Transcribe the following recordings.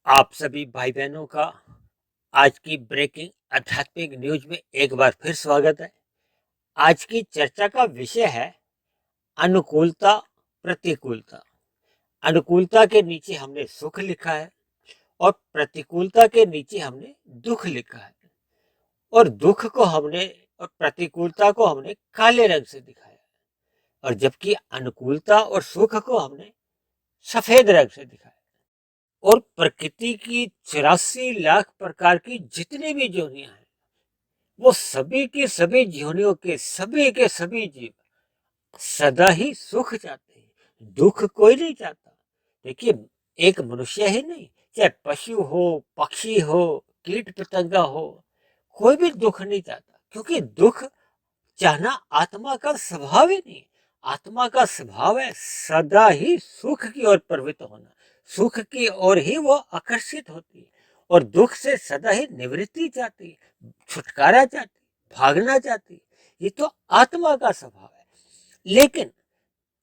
आप सभी भाई बहनों का आज की ब्रेकिंग आध्यात्मिक न्यूज में एक बार फिर स्वागत है। आज की चर्चा का विषय है अनुकूलता, प्रतिकूलता। अनुकूलता के नीचे हमने सुख लिखा है और प्रतिकूलता के नीचे हमने दुख लिखा है। और दुख को हमने और प्रतिकूलता को हमने काले रंग से दिखाया और जबकि अनुकूलता और सुख को हमने सफेद रंग से दिखाया। और प्रकृति की 84 लाख प्रकार की जितनी भी योनियां हैं, वो सभी के सभी जीवनियों के सभी जीव सदा ही सुख चाहते हैं, दुख कोई नहीं चाहता। देखिए, एक मनुष्य ही नहीं, चाहे पशु हो, पक्षी हो, कीट पतंगा हो, कोई भी दुख नहीं चाहता, क्योंकि दुख चाहना आत्मा का स्वभाव ही नहीं। आत्मा का स्वभाव है सदा ही सुख की ओर प्रवृत्त होना, सुख की ओर ही वो आकर्षित होती है और दुख से सदा ही निवृत्ति चाहती है, छुटकारा चाहती, भागना चाहती। ये तो आत्मा का स्वभाव है। लेकिन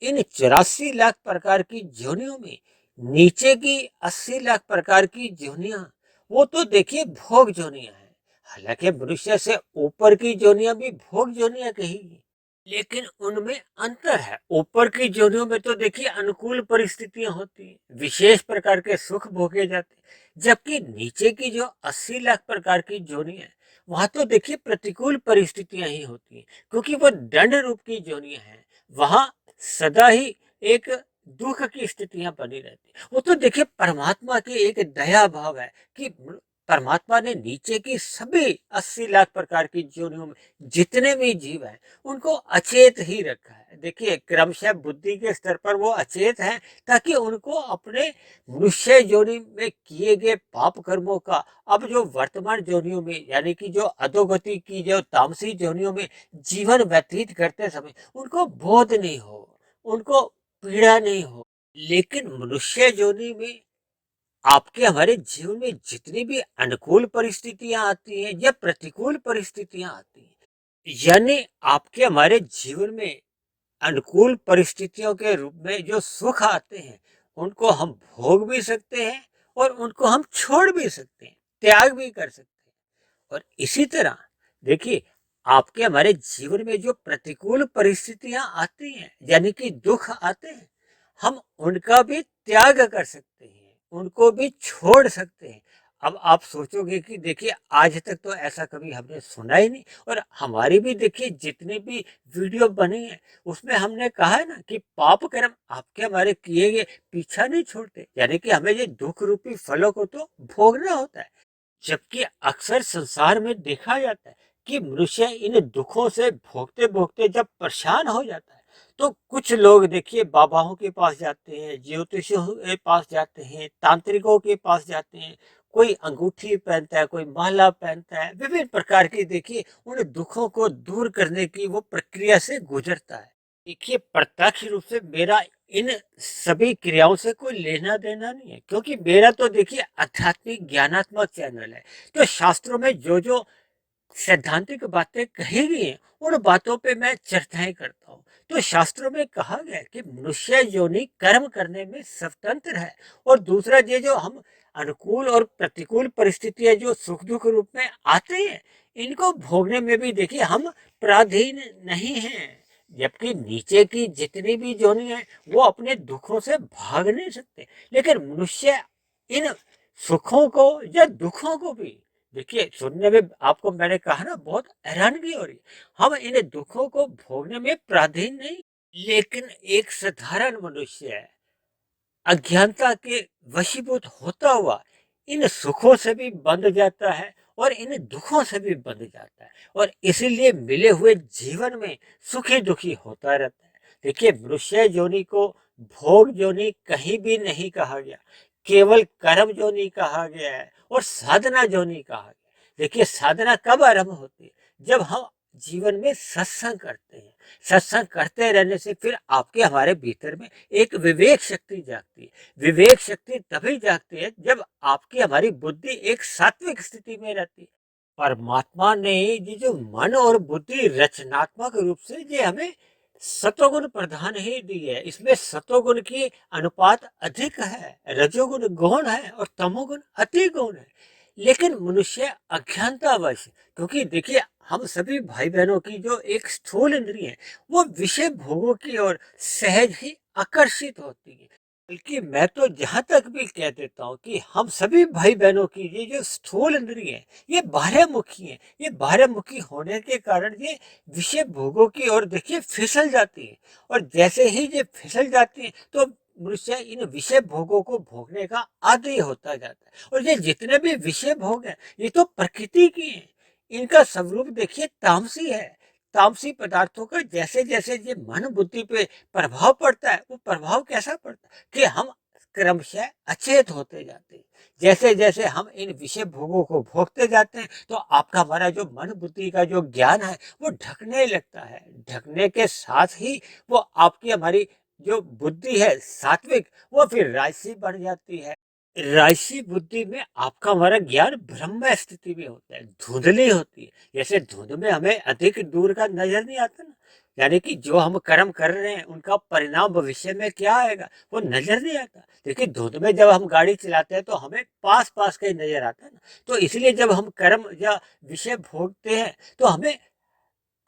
इन 84 लाख प्रकार की जोनियों में नीचे की 80 लाख प्रकार की जोनियां, वो तो देखिए भोग जोनियां हैं। हालांकि मनुष्य से ऊपर की जोनियां भी भोग जोनियां कहेगी, लेकिन उनमें अंतर है। ऊपर की जोनियों में तो देखिए अनुकूल परिस्थितियां होती हैं, विशेष प्रकार के सुख भोगे जाते हैं, जबकि नीचे की जो 80 लाख प्रकार की जोनियां हैं, वहां तो देखिए प्रतिकूल परिस्थितियां ही होती हैं, क्योंकि वो दंड रूप की जोनियां हैं। वहां सदा ही एक दुख की स्थितियां बनी रहती। वो तो देखिए परमात्मा की एक दया भाव है कि परमात्मा ने नीचे की सभी 80 लाख प्रकार की जोनियों में जितने भी जीव हैं, उनको अचेत ही रखा है। देखिए, क्रमशः बुद्धि के स्तर पर वो अचेत हैं, ताकि उनको अपने मनुष्य योनि में किए गए पाप कर्मों का अब जो वर्तमान जोनियों में, यानी कि जो अधोगति की जो तामसी जोनियों में जीवन व्यतीत करते समय उनको बोध नहीं हो, उनको पीड़ा नहीं हो। लेकिन मनुष्य योनि में आपके हमारे जीवन में जितनी भी अनुकूल परिस्थितियां आती हैं या प्रतिकूल परिस्थितियां आती हैं, यानी आपके हमारे जीवन में अनुकूल परिस्थितियों के रूप में जो सुख आते हैं, उनको हम भोग भी सकते हैं और उनको हम छोड़ भी सकते हैं, त्याग भी कर सकते हैं। और इसी तरह देखिए, आपके हमारे जीवन में जो प्रतिकूल परिस्थितियां आती हैं, यानी कि दुख आते हैं, हम उनका भी त्याग कर सकते हैं, उनको भी छोड़ सकते हैं। अब आप सोचोगे कि देखिए, आज तक तो ऐसा कभी हमने सुना ही नहीं। और हमारी भी देखिए जितनी भी वीडियो बनी है, उसमें हमने कहा है ना कि पाप कर्म आपके हमारे किए गए पीछा नहीं छोड़ते, यानी कि हमें ये दुख रूपी फलों को तो भोगना होता है। जबकि अक्सर संसार में देखा जाता है कि मनुष्य इन दुखों से भोगते भोगते जब परेशान हो जाता है, तो कुछ लोग देखिए बाबाओं के पास जाते हैं, ज्योतिषियों के पास जाते हैं, तांत्रिकों के पास जाते हैं। कोई अंगूठी पहनता है, कोई माला पहनता है, विभिन्न प्रकार की देखिए उन दुखों को दूर करने की वो प्रक्रिया से गुजरता है। देखिए, प्रत्यक्ष रूप से मेरा इन सभी क्रियाओं से कोई लेना देना नहीं है, क्योंकि मेरा तो देखिए आध्यात्मिक ज्ञानात्मक चैनल है। तो शास्त्रों में जो जो सैद्धांतिक बातें कही गई हैं, उन बातों पे मैं चर्चाएं करता हूँ। तो शास्त्रों में कहा गया है कि मनुष्य योनि कर्म करने में स्वतंत्र है। और दूसरा, ये जो हम अनुकूल और प्रतिकूल परिस्थितियां जो सुख दुख रूप में आते हैं, इनको भोगने में भी देखिए हम पराधीन नहीं हैं। जबकि नीचे की जितनी भी जोनि है, वो अपने दुखों से भाग नहीं सकते, लेकिन मनुष्य इन सुखों को या दुखों को भी, देखिए सुनने में आपको मैंने कहा ना बहुत हैरानगी हो रही, हम इन दुखों को भोगने में पराधीन नहीं। लेकिन एक साधारण मनुष्य है, अज्ञानता के वशीभूत होता हुआ इन सुखों से भी बंध जाता है और इन दुखों से भी बंध जाता है, और इसीलिए मिले हुए जीवन में सुखी दुखी होता रहता है। देखिए, मनुष्य योनि को भोग योनि कहीं भी नहीं कहा गया, केवल कर्म योनि कहा गया है और साधना योनि कहा गया। देखिए, साधना कब आरंभ होती है? जब हम जीवन में सत्संग करते हैं। सत्संग करते रहने से फिर आपके हमारे भीतर में एक विवेक शक्ति जागती है। विवेक शक्ति तभी जागती है जब आपकी हमारी बुद्धि एक सात्विक स्थिति में रहती है। परमात्मा ने ये जो मन और बुद्धि रचनात्मक रूप से ये हमें सतोगुण प्रधान ही दी है, इसमें सतोगुण की अनुपात अधिक है, रजोगुण गौण है और तमोगुण अति गौण है। लेकिन मनुष्य अज्ञानतावश, क्योंकि देखिए हम सभी भाई बहनों की जो एक स्थूल इंद्रिय है वो विषय भोगों की ओर सहज ही आकर्षित होती है। बल्कि मैं तो जहां तक भी कह देता हूँ कि हम सभी भाई बहनों की ये जो स्थूल इंद्रिय है ये बाह्यमुखी है। ये बाह्यमुखी होने के कारण ये विषय भोगों की ओर देखिए फिसल जाती है, और जैसे ही ये फिसल जाती है तो मनुष्य इन विषय भोगों को भोगने का आदी होता जाता है। और ये जितने भी विषय भोग हैं ये तो प्रकृति की हैं। इनका स्वरूप देखिए तामसी है। तामसी पदार्थों का जैसे जैसे ये मन बुद्धि पे प्रभाव पड़ता है, वो प्रभाव कैसा पड़ता है कि हम क्रमशः अचेत होते जाते हैं। जैसे जैसे हम इन विषय भोगों को भोगते जाते हैं तो आपका हमारा जो मन बुद्धि का जो ज्ञान है वो ढकने लगता है। ढकने के साथ ही वो आपकी हमारी जो बुद्धि है सात्विक, वो फिर राजसी बन जाती है। राजसी बुद्धि में आपका हमारा ज्ञान ब्रह्म स्थिति में होता है, धुंधली होती है। जैसे धुंध में हमें अधिक दूर का नजर नहीं आता ना, यानी कि जो हम कर्म कर रहे हैं उनका परिणाम भविष्य में क्या आएगा वो नजर नहीं आता। देखिए धुंध में जब हम गाड़ी चलाते हैं तो हमें पास पास का ही नजर आता है ना। तो इसलिए जब हम कर्म या विषय भोगते हैं तो हमें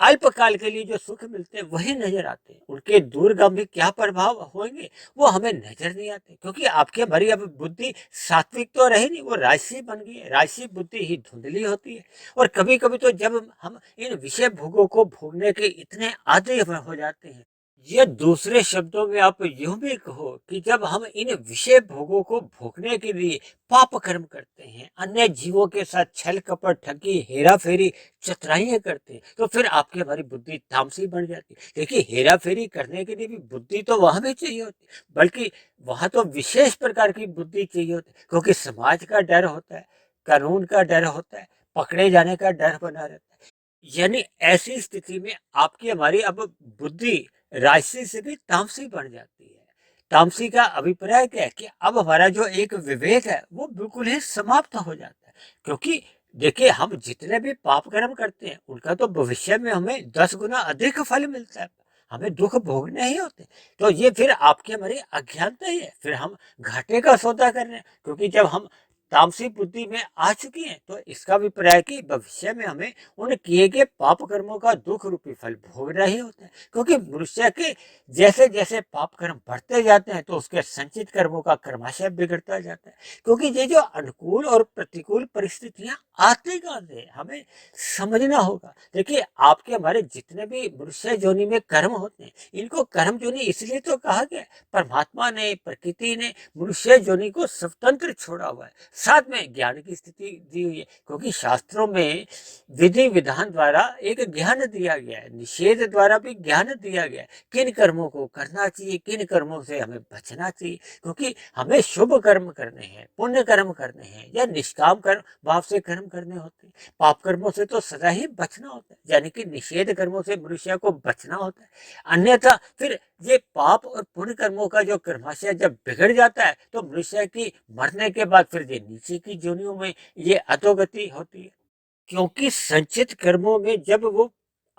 अल्पकाल के लिए जो सुख मिलते हैं वही नजर आते हैं, उनके दूरगामी क्या प्रभाव होंगे वो हमें नजर नहीं आते, क्योंकि आपकी हमारी अब बुद्धि सात्विक तो रही नहीं, वो राजसी बन गई है। राजसी बुद्धि ही धुंधली होती है। और कभी कभी तो जब हम इन विषय भोगों को भोगने के इतने आदी हो जाते हैं, या दूसरे शब्दों में आप यूं भी कहो कि जब हम इन विषय भोगों को भोगने के लिए पाप कर्म करते हैं, अन्य जीवों के साथ छल कपट ठगी हेरा फेरी चतुराइयां करते हैं, तो फिर आपकी हमारी बुद्धि तामसी बन जाती है। देखिए हेरा फेरी करने के लिए भी बुद्धि तो वहां भी चाहिए होती है, बल्कि वहां तो विशेष प्रकार की बुद्धि चाहिए होती है, क्योंकि समाज का डर होता है, कानून का डर होता है, पकड़े जाने का डर बना रहता है। यानी ऐसी स्थिति में आपकी हमारी अब बुद्धि राजसी से भी तामसी बन जाती है। तामसी का अभिप्राय क्या है कि अब हमारा जो एक विवेक है वो बिल्कुल ही समाप्त हो जाता है, क्योंकि देखिए हम जितने भी पाप कर्म करते हैं उनका तो भविष्य में हमें 10 गुना अधिक फल मिलता है, हमें दुख भोगने ही होते। तो ये फिर आपकी हमारी अज्ञानता ही है, फिर हम घाटे का सौदा कर रहे हैं, क्योंकि जब हम तामसी बुद्धि में आ चुकी हैं तो इसका अभिप्राय कि भविष्य में हमें उन किए गए पाप कर्मों का दुख रूपी फल भोगना ही होता है। क्योंकि मनुष्य के जैसे जैसे पाप कर्म बढ़ते जाते हैं तो उसके संचित कर्मों का क्रमशः बिगड़ता जाता है। क्योंकि ये जो अनुकूल और प्रतिकूल परिस्थितियां आती कहाँ से हमें समझना होगा। देखिए आपके हमारे जितने भी मनुष्य जोनि में कर्म होते हैं इनको कर्म जोनि इसलिए तो कहा गया, परमात्मा ने प्रकृति ने मनुष्य जोनि को स्वतंत्र छोड़ा हुआ है, साथ में ज्ञान की स्थिति दी हुई है। क्योंकि शास्त्रों में विधि विधान द्वारा एक ज्ञान दिया गया है, निषेध द्वारा भी ज्ञान दिया गया है, किन कर्मों को करना चाहिए, किन कर्मों से हमें बचना चाहिए। क्योंकि हमें शुभ कर्म करने हैं, पुण्य कर्म करने हैं, या निष्काम कर्म भाव से कर्म करने होते हैं। पाप कर्मों से तो सदा ही बचना होता है, यानी कि निषेध कर्मों से मनुष्य को बचना होता है। अन्यथा फिर ये पाप और पुण्य कर्मों का जो कर्माशय जब बिगड़ जाता है तो मनुष्य की मरने के बाद फिर ये नीचे की जोनियों में ये अधोगति होती है। क्योंकि संचित कर्मों में जब वो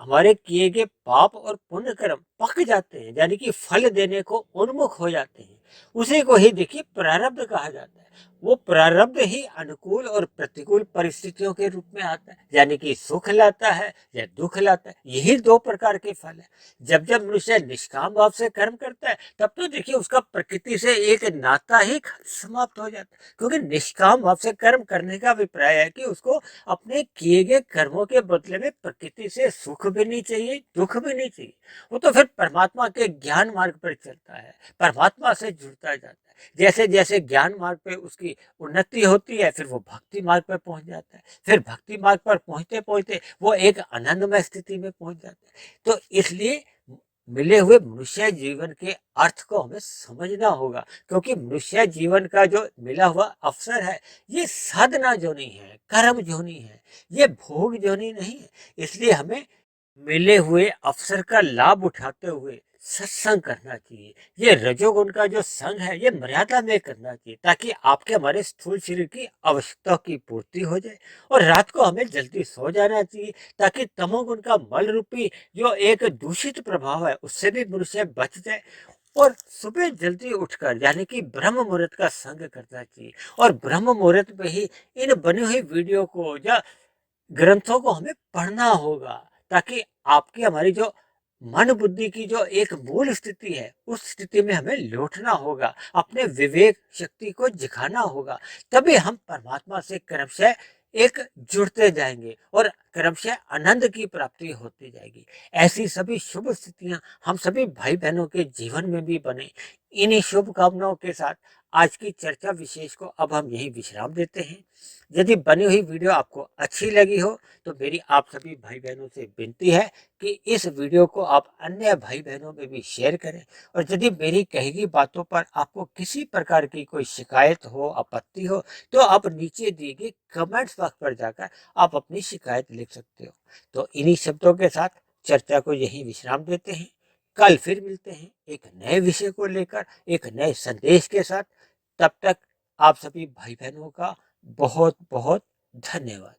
हमारे किए गए पाप और पुण्य कर्म पक जाते हैं, यानी कि फल देने को उन्मुख हो जाते हैं, उसी को ही देखिए प्रारब्ध कहा जाता है। वो प्रारब्ध ही अनुकूल और प्रतिकूल परिस्थितियों के रूप में आता है, यानी कि सुख लाता है या दुख लाता है। यही दो प्रकार के फल है। जब जब मनुष्य निष्काम भाव से कर्म करता है तब तो देखिए उसका प्रकृति से एक नाता ही समाप्त हो जाता है, क्योंकि निष्काम भाव से कर्म करने का अभिप्राय है कि उसको अपने किए गए कर्मों के बदले में प्रकृति से सुख भी नहीं चाहिए, दुख भी नहीं चाहिए। वो तो फिर परमात्मा के ज्ञान मार्ग पर चलता है, परमात्मा से जुड़ता जाता है। जैसे जैसे ज्ञान मार्ग पे उसकी उन्नति होती है फिर वो भक्ति मार्ग पर पहुंच जाता है, फिर भक्ति मार्ग पर पहुंचते पहुंचते वो एक आनंदमय स्थिति में पहुंच जाता है। तो इसलिए मिले हुए मनुष्य जीवन के अर्थ को हमें समझना होगा, क्योंकि मनुष्य जीवन का जो मिला हुआ अवसर है ये साधना जोनी है, कर्म जोनी है, ये भोग जोनी नहीं है। इसलिए हमें मिले हुए अवसर का लाभ उठाते हुए सत्संग करना चाहिए। ये रजोगुण का जो संग है ये मर्यादा में करना चाहिए, ताकि आपके हमारे स्थूल शरीर की आवश्यकताओं की पूर्ति हो जाए। और रात को हमें जल्दी सो जाना चाहिए, ताकि तमोगुण का मल रूपी जो एक दूषित प्रभाव है उससे भी मनुष्य बच जाए। और सुबह जल्दी उठकर यानी कि ब्रह्म मुहूर्त का संग करना चाहिए। और ब्रह्म मुहूर्त में ही इन बनी हुई वीडियो को या ग्रंथों को हमें पढ़ना होगा, ताकि आपकी हमारी जो मन बुद्धि की जो एक मूल स्थिति है उस स्थिति में हमें लौटना होगा, अपने विवेक शक्ति को दिखाना होगा। तभी हम परमात्मा से क्रमशः एक जुड़ते जाएंगे और क्रमशः आनंद की प्राप्ति होती जाएगी। ऐसी सभी शुभ स्थितियां हम सभी भाई बहनों के जीवन में भी बने। इन्हीं शुभ कामनाओं के साथ आज की चर्चा विशेष को अब हम यही विश्राम देते हैं। यदि बनी हुई वीडियो आपको अच्छी लगी हो तो मेरी आप सभी भाई बहनों से विनती है कि इस वीडियो को आप अन्य भाई बहनों में भी शेयर करें। और यदि मेरी कही गई बातों पर आपको किसी प्रकार की कोई शिकायत हो, आपत्ति हो, तो आप नीचे दिए गए कमेंट्स बॉक्स पर जाकर आप अपनी शिकायत लिख सकते हो। तो इन्हीं शब्दों के साथ चर्चा को यही विश्राम देते हैं। कल फिर मिलते हैं एक नए विषय को लेकर, एक नए संदेश के साथ। तब तक आप सभी भाई बहनों का बहुत बहुत धन्यवाद।